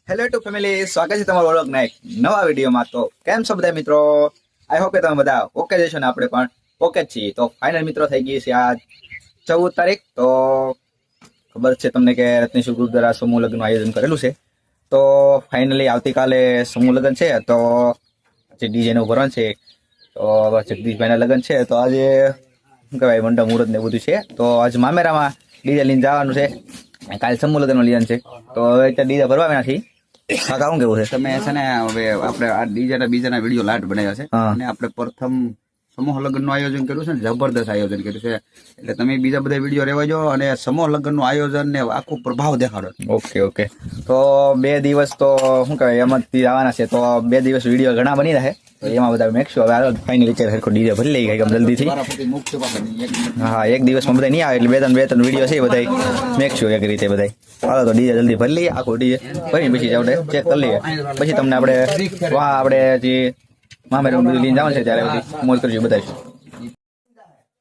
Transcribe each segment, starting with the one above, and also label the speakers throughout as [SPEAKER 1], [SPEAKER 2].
[SPEAKER 1] Hello two family, સ્વાગત છે તમારું વ્લોગના એક નવા વિડીયોમાં. તો કેમ છો બધા મિત્રો? આઈ હોપ કે તમે બધા ઓકે જશો ને આપણે પણ ઓકે જ છીએ. તો ફાઇનલ મિત્રો થઈ ગઈ છે આ 14 તારીખ. તો ખબર છે તમને કે રત્નેશ્વર ગ્રુપ દ્વારા સમૂહ લગ્નનું આયોજન કરેલું છે. તો ફાઇનલી આવતીકાલે સમૂહ લગ્ન છે. તો જે ડીજેનું ભરવાનું છે, તો જગદીશભાઈના લગ્ન છે. તો આજે શું કહેવાય, મંડપ મુહૂર્ત ને બધું છે. તો આજે મામેરામાં ડીજે લઈને જવાનું છે. કાલે સમૂહ લગ્નમાં લીધા છે. તો હવે ત્યાં ડીજે ભરવા નથી. કાકા શું કેવું છે?
[SPEAKER 2] તમે છે ને હવે આપણે આ ડીજે બીજાના વિડીયો લાટ બનાવ્યા છે અને આપણે પ્રથમ સમૂહ લગ્નનું આયોજન કર્યું છે ને, જબરદસ્ત આયોજન કર્યું છે. એટલે તમે બીજા બધા વિડીયો રેવાજો અને સમૂહ લગ્નનું આયોજન ને આખો પ્રભાવ દેખાડો.
[SPEAKER 1] ઓકે. તો 2 દિવસ તો શું કહેવાય એમાંથી આવવાના છે. તો 2 દિવસ વિડીયો ઘણા બની રહે. તો એમાં બધા મેકશું. હવે ફાઇનલી સરખો ડીજે ભરી લઈ ગઈ જલ્દીથી. હા, એક દિવસમાં બધા નહીં આવે એટલે બે ત્રણ વિડીયો છે બધા મેકશું એક રીતે બધા. હાલો તો ડીજે જલ્દી ભરી લઈએ. આખું ડીજે ભરી પછી આપણે ચેક કરી લઈએ. પછી તમને આપણે જે મામેરું બધું લઈને જવાનું છે ત્યારે બધી મોજ કરજો બતાવીશું.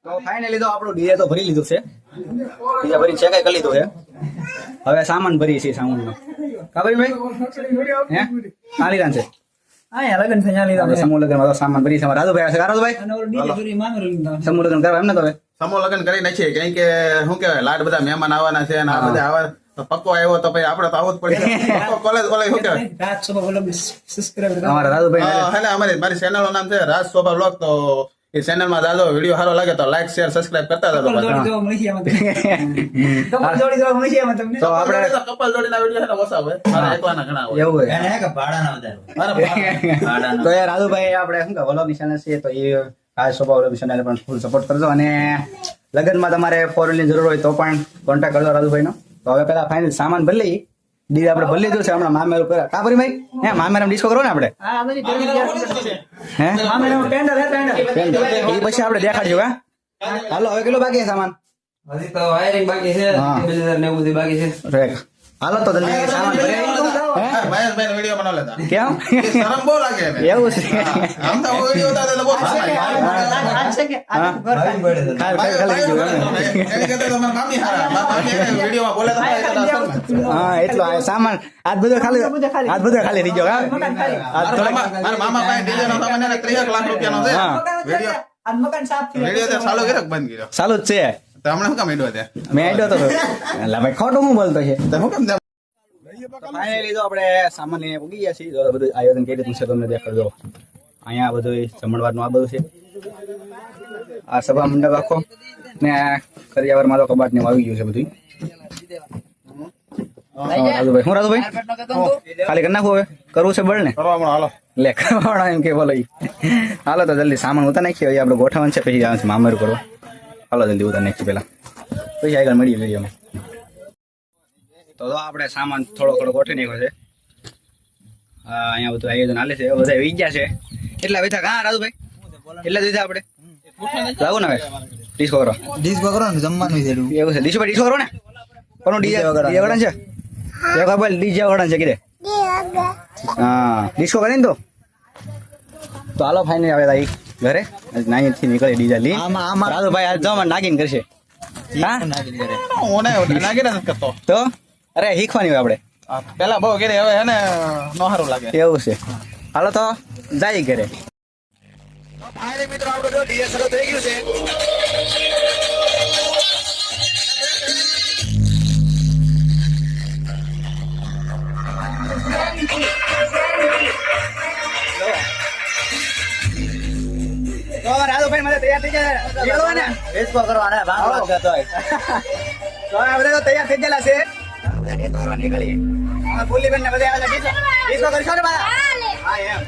[SPEAKER 1] તો ફાઇનલી તો આપણું ડીજે તો ભરી લીધું છે. ડીજે ભરી ચેક કરી લીધું છે. હવે સામાન ભરી છે. સામાનનો કાબરી ભાઈ હે ખાલી રાન છે. લગન છે સમૂહ લગ્નમાં તો સામાન ભરી છે. રાજુભાઈ રાજુભાઈ સમૂહ લગ્ન કરવા એમ ને? તો હવે
[SPEAKER 2] સમૂહ લગ્ન કરી નાખીએ, કારણ કે શું કહેવાય, લાટ બધા મહેમાન આવવાના છે અને આ બધા આવા પક્કો આવ્યો તો ભાઈ આપણે તો આવું જ પડશે. કોલેજ શું કહેવાય,
[SPEAKER 1] અમારા રાજુભાઈ
[SPEAKER 2] મારી ચેનલ નું નામ છે રાજ શોભા બ્લોગ. તો એ ચેનલ માં જાજો, વિડીયો સારો લાગે તો લાઈક શેર સબસ્ક્રાઇબ કરતા જાજો.
[SPEAKER 1] તો આપણે
[SPEAKER 2] કપલ જોડીના વિડીયો ઓછા હોય, મારા એકલાના ઘણા હોય.
[SPEAKER 1] એવું તો યાર રાજુભાઈ આપણે શું કે વ્લોગની ચેનલ છે, તો એ રાજ શોભા વ્લોગની ચેનલ પણ ફૂલ સપોર્ટ કરજો. અને લગ્નમાં તમારે 4 વ્હીલની જરૂર હોય તો પણ કોન્ટેક્ટ કરજો રાજુભાઈનો. તો હવે પેલા ફાઇનલ સામાન ભરી લઈએ. ડીજે આપણે ભરી લીધું છે. હમણાં મામેરું કરે કાબરી ભાઈ હે મામેરામ ડિસ્કો કરો ને આપણે હે એ પછી આપણે દેખાડજો. હા હાલો, હવે કેટલો બાકી છે સામાન?
[SPEAKER 3] હજી તો વાયરિંગ બાકી છે, કેબલ ને બધું બાકી છે.
[SPEAKER 1] હાલો તો જલ્દી સામાન ભરી
[SPEAKER 2] મહેશભાઈ નો વિડીયો બનાવ લેતા.
[SPEAKER 1] કેમ
[SPEAKER 2] શરમ બહુ લાગે એને.
[SPEAKER 1] એવું છે?
[SPEAKER 2] આમ તો વિડીયો ઉતારે તો બહુ
[SPEAKER 1] હા એટલો સામાન આજ બધો ખાલી રહી ગયો.
[SPEAKER 2] મારા મામા પાસે ડીજે નો સામાન એને 3 લાખ રૂપિયાનો છે. વિડીયો તો ચાલુ કર્યો બંધ કર્યો.
[SPEAKER 1] ચાલુ જ છે.
[SPEAKER 2] તો હમણાં શું કામ ઈડો છે?
[SPEAKER 1] મેં આડ્યો તો એટલે ભાઈ ખોટું હું બોલતો છે.
[SPEAKER 2] તો હું કેમ
[SPEAKER 1] ફાઇનલી તો આપણે સામાન લઈને ઉગી ગયા છીએ. બધું આયોજન કરી દીધું છે, તમને દેખાડજો. અહીંયા બધું જમણવારનું આ બધું છે. આ સભા મંડપ આખો ને કરિયાવરમાં તો કબાટ ને આવી ગયું છે બધું. રાજુભાઈ હું રાજુભાઈ ખાલી કરી નાખું. હવે કરવું છે બળ ને
[SPEAKER 2] હાલો
[SPEAKER 1] લે કરવાના એમ કે બોલો. હાલો તો જલ્દી સામાન ઉતાર નાખીએ. હવે આપણે ગોઠવણ છે, પછી જવાનું છે મામેરું કરો. હાલો જલ્દી ઉતાર નાખીએ પેલા, પછી આગળ મળીએ વિડીયોમાં. તો આપણે સામાન થોડો ગોઠવી નાખ્યો છે. અહીંયા બધું આયોજન હાલે છે. બધા વી ગયા છે. એટલા બેઠા કાં રાજુભાઈ? એટલા જ આપણે લાગુ ને હવે ડિસ્કો કરો ને જમવાનું છે. એવું છે ડિસ્કો કરો ને? કોનું ડીજે વગાડન છે? ડીજે વગાડન છે કીધે. હા ડિસ્કો કરીને તો હાલો ફાઇનલ આવે તાઈ ઘરે નાઈથી નીકળે ડીજે લી. રાજુભાઈ આજ જમવાનું નાગીને કરશે. હા
[SPEAKER 2] નાગીને કરતો
[SPEAKER 1] તો અરે શીખવાની હોય આપણે.
[SPEAKER 2] પેલા બહુ ઘરે, હવે એને નો સારું લાગે.
[SPEAKER 1] એવું છે. હાલો તો જાય ઘરે. મિત્રો આપણું ડીજે શરૂ થઈ ગયું છે. તો રાજુભાઈ મને તૈયાર થઈ ગયા ને ડિસ્કો કરવાના ભાંગો જતો હોય. તો આપણે તો તૈયાર થઈ ગયેલા છે. નીકળીએ ભૂલીબેન ને બધા ડિસ્કો કરશો ને બા? હા એમ.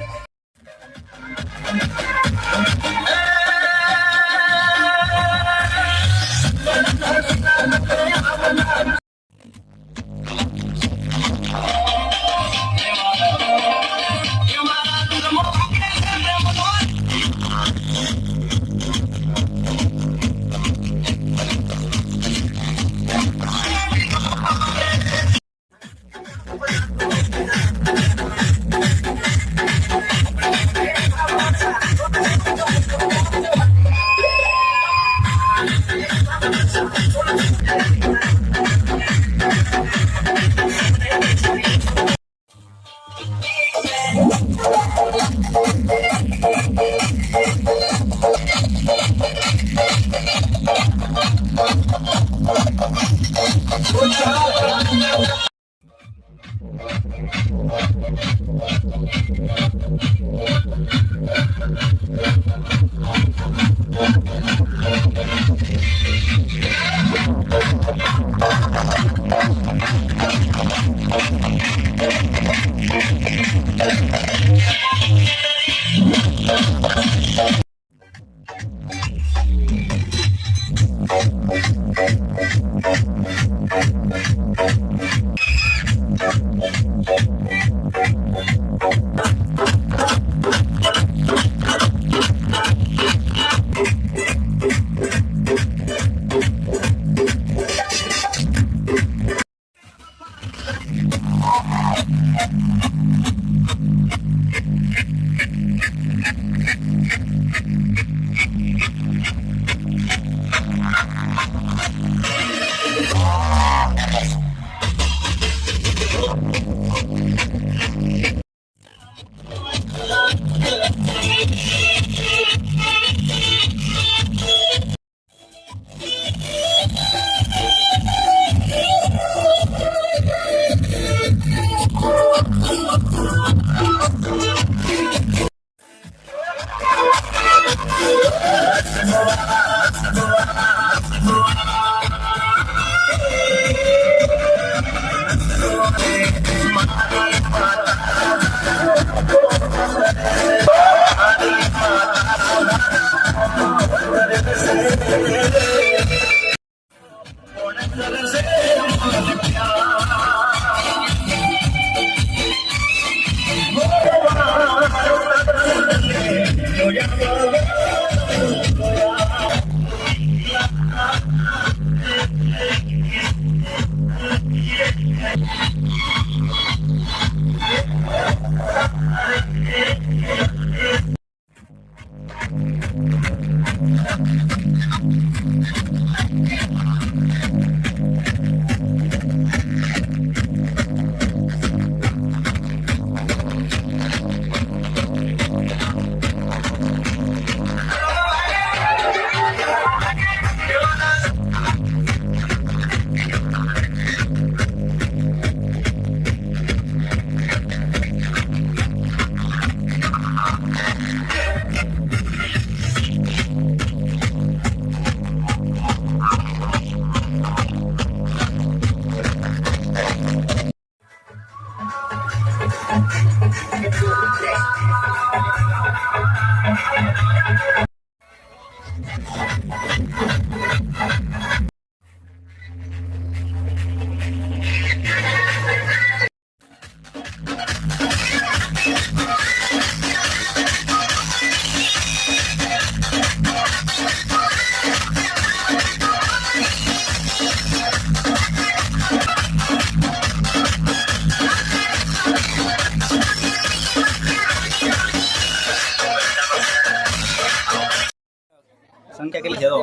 [SPEAKER 1] સંખ્યા કેટલી છે? તો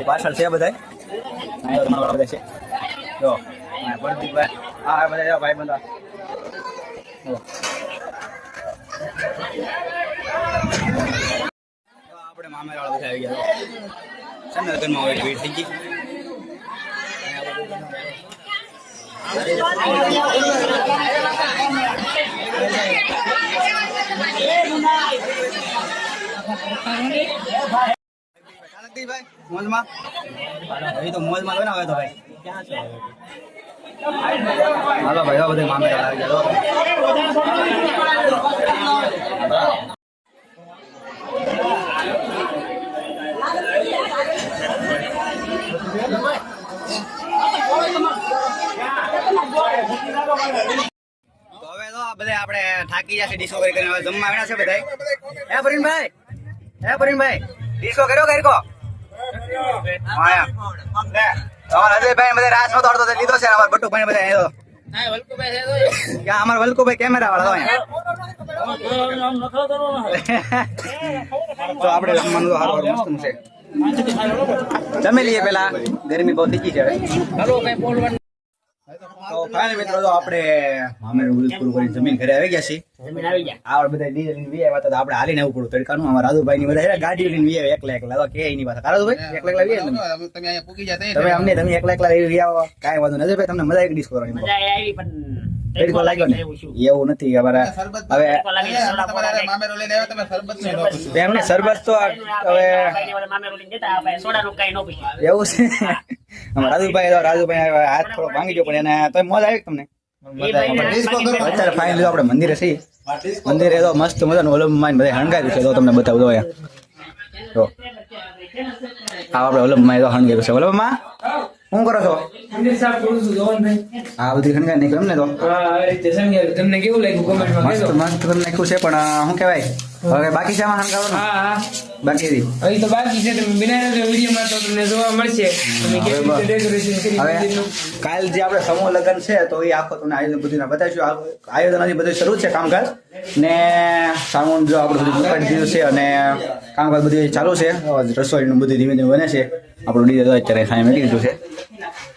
[SPEAKER 1] પાછળ છે બધા બધા છે. જો પ્રદીપભાઈ, હા બધા ભાઈ બંધા. આપણે મામેરા બધા આવી ગયા. સન્નતમાં હોય ભીડ થઈ ગઈ. મોજમાં તો મોજમાં હોય ને. હવે તો ભાઈ હાલો ભાઈ, બધા મામેરા આવી ગયા. તો હવે તો બધા આપણે થાકી જશે ડીશો કરીને. હવે જમવા આવ્યા છે બધા. હે પ્રવીણભાઈ, ડીશો કર્યો કરકો. અજયભાઈ બધા રાસમાં દોડતો લીધો છે. અમારા બટુભાઈ બધા અમારા વલ્કુભાઈ કેમેરા વાળા તો આપણે જમવાનું તો સારું મસ્ત છે. જમી લઈએ પેલા, ગરમી બહુ થઈ ગઈ છે. તો ફાઇનલ મિત્રો, તો આપણે મામેરું પૂરું કરીને જમીન ઘરે આવી ગયા છીએ. આપણે બધા ડીઝલ લઈને વી આવ્યા હતા. આપણે હાલીને આવવું પડું તડકાનું. અમારા રાજુભાઈ ની બધા ગાડી લઈને વી આવ્યા એકલા કે એની પાસે. રાજુભાઈ એકલા વી તમે અમને તમે એકલા વી આવો, કાંઈ વાંધો નથી ભાઈ. તમને મજા આવી ડીશ કરવાની. તડકો લાગ્યો ને એવું નથી અમારે હવે એમને સરબત તો હવે એવું છે રાજુભાઈ હાથ થોડો ભાંગી ગયો પણ એને તો મોજ આવી તમને અત્યારે ફાઇનલ આપણે મંદિરે છીએ મંદિરે તો મસ્ત મજાનું વલ્લભમાં બધા હણગાવ્યું છે તો તમને બતાવું દો તો આપણે વલ્લભમાં તો હણગાવ્યું છે વલ્લભમાં શું કરો છો હા બધી હણગાવી નાખ્યું એમ ને તો
[SPEAKER 3] તમને કેવું લાગ્યું કોમેન્ટમાં
[SPEAKER 1] મસ્ત મસ્ત તમને નાખ્યું છે પણ શું કહેવાય હવે બાકી છે આમાં હણગાવવાનું બાકી હતી
[SPEAKER 3] હવે તો બાકી છે તમે બિના વિડીયોમાં તો તમને જોવા મળશે તમે કેવી રીતે ડેકોરેશન કરી
[SPEAKER 1] હવે કાલ જે આપણે સમૂહ લગ્ન છે તો એ આખો તમને આયોજન બધું બતાવીશું આયોજન હજી બધું શરૂ છે કામકાજ ને સાઉન્ડ જો આપણે બધું મૂકાઈ દીધું છે અને કામકાજ બધું ચાલુ છે રસોઈનું બધું ધીમે ધીમે બને છે આપણું ડીજે અત્યારે સામે મેળવી દીધું છે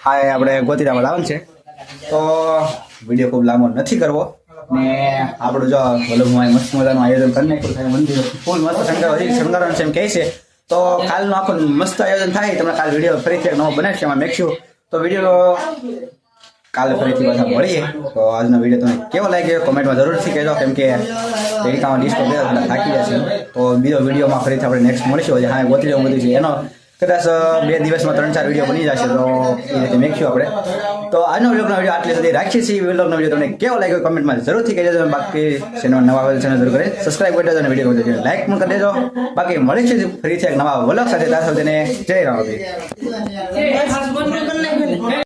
[SPEAKER 1] હા એ આપણે ગોતીરામાં લાવવાનું છે તો વિડીયો ખૂબ લાંબો નથી કરવો ને આપણું જો વલ્લભમાં મસ્ત મજાનું આયોજન કરી નાખ્યું થાય મંદિર ફૂલ મસ્ત શણગારવાનું છે એમ કહે છે તો કાલનું આખું મસ્ત આયોજન થાય તમને કાલ વિડીયો ફરીથી નવો બનાવીશું એમાં મેકશું તો વિડીયો કાલે ફરીથી પાછા મળીએ તો આજનો વિડીયો તમને કેવો લાગ્યો કોમેન્ટમાં જરૂરથી કહેજો કેમ કે એકામાં ડિસ્કો થાકી જશે તો બીજો વિડીયોમાં ફરીથી આપણે નેક્સ્ટ મળીશું હા ગોતી લેવું બધું છે એનો કદાચ 2 દિવસમાં 3-4 વિડીયો બની જશે તો એ રીતે મેકશું આપણે તો આજનો વ્લોગનો વિડીયો આટલી સુધી રાખીએ છીએ વ્લોગનો વિડીયો તમને કેવો લાગ્યો કમેન્ટમાં જરૂરથી કહેજો બાકી ચેનલ નવા આવેલ ચેનલ જરૂર કરી સબસ્ક્રાઈબ કરી દેજો અને વિડીયો ગમતો લાઈક પણ કરી દેજો બાકી મળી છે ફરીથી એક નવા વ્લોગ સાથે ત્યાં સુધીને જય રામ.